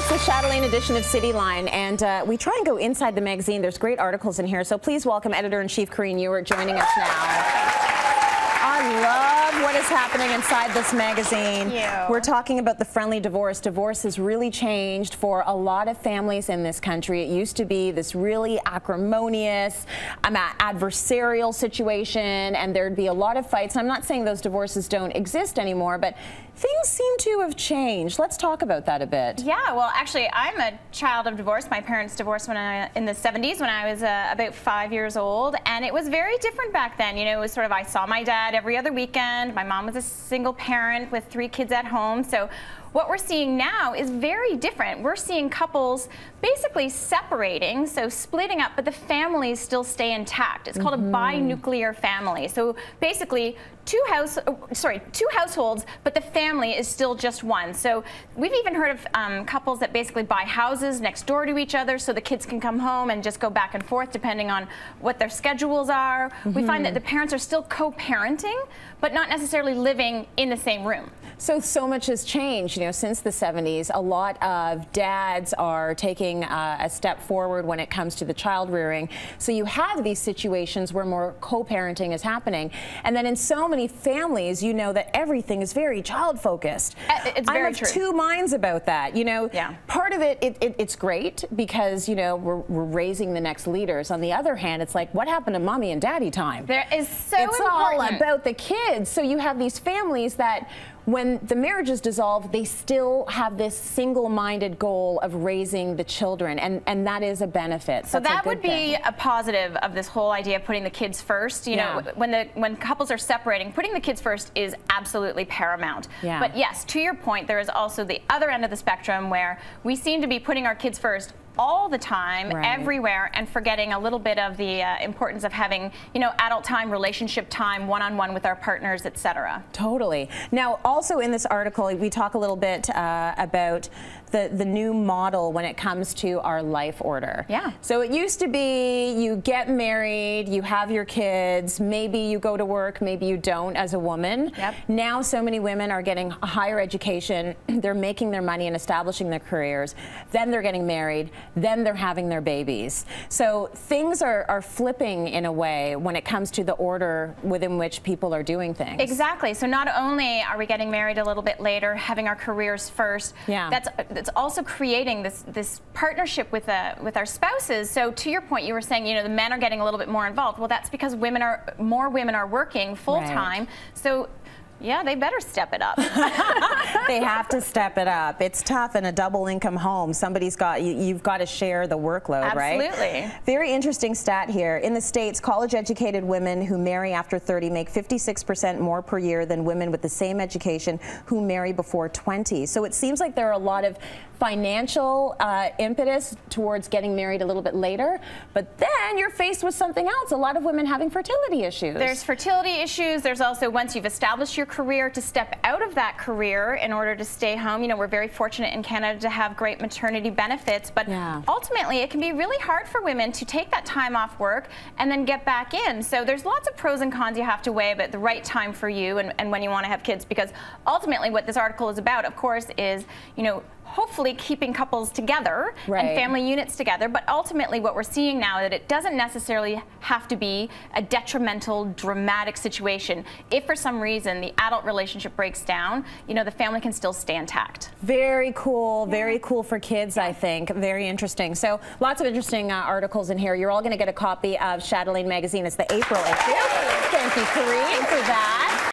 It's the Chatelaine edition of Cityline, and we try and go inside the magazine. There's great articles in here, so please welcome Editor-in-Chief Karine Ewart joining us now. I love what is happening inside this magazine. Thank you. We're talking about the friendly divorce. Divorce has really changed for a lot of families in this country. It used to be this really acrimonious, adversarial situation, and there'd be a lot of fights. I'm not saying those divorces don't exist anymore, but things seem to have changed. Let's talk about that a bit. Yeah, well, actually, I'm a child of divorce. My parents divorced in the 70s when I was about 5 years old, and it was very different back then. You know, it was sort of, I saw my dad every other weekend. My mom was a single parent with 3 kids at home, so what we're seeing now is very different. We're seeing couples basically separating, so splitting up, but the families still stay intact. It's called a binuclear family. So basically, two households, but the family is still just one. So we've even heard of couples that basically buy houses next door to each other so the kids can come home and just go back and forth depending on what their schedules are. We find that the parents are still co-parenting, but not necessarily living in the same room. So much has changed, you know, since the 70s. A lot of dads are taking a step forward when it comes to the child rearing. So you have these situations where more co-parenting is happening. And then in so many families, you know that everything is very child focused. It's very true. I'm of two minds about that. You know, part of it's great because, you know, we're raising the next leaders. On the other hand, it's like, what happened to mommy and daddy time? There is so It's all about the kids. So you have these families that when the marriage is dissolved, they still have this single-minded goal of raising the children, and that is a benefit. So that would be a positive of this whole idea of putting the kids first. You know, when couples are separating, putting the kids first is absolutely paramount. But yes, to your point, there is also the other end of the spectrum where we seem to be putting our kids first all the time, everywhere, and forgetting a little bit of the importance of having, you know, adult time, relationship time, one-on-one with our partners, etc. Totally. Now, also in this article, we talk a little bit about the new model when it comes to our life order. So it used to be you get married, you have your kids, maybe you go to work, maybe you don't as a woman. Now so many women are getting a higher education, they're making their money and establishing their careers, then they're getting married, then they're having their babies. So things are flipping in a way when it comes to the order within which people are doing things. Exactly. So not only are we getting married a little bit later, having our careers first, it's also creating this partnership with our spouses. So to your point, you were saying, you know, the men are getting a little bit more involved. Well, that's because more women are working full time. So yeah, they better step it up. They have to step it up. It's tough in a double income home. You've got to share the workload, right? Absolutely. Very interesting stat here. In the States, college-educated women who marry after 30 make 56% more per year than women with the same education who marry before 20. So it seems like there are a lot of financial impetus towards getting married a little bit later, but then you're faced with something else. A lot of women having fertility issues. There's fertility issues. There's also, once you've established your career, to step out of that career in order to stay home. You know, we're very fortunate in Canada to have great maternity benefits, but ultimately it can be really hard for women to take that time off work and then get back in. So there's lots of pros and cons you have to weigh about the right time for you and when you want to have kids, because ultimately what this article is about, of course, is, you know, hopefully keeping couples together and family units together, but ultimately what we're seeing now is that it doesn't necessarily have to be a detrimental, dramatic situation. If for some reason the adult relationship breaks down, you know, the family can still stay intact. Very cool, very cool for kids, I think. Very interesting. So lots of interesting articles in here. You're all going to get a copy of Chatelaine magazine. It's the April issue. Thank you, Karine, for that.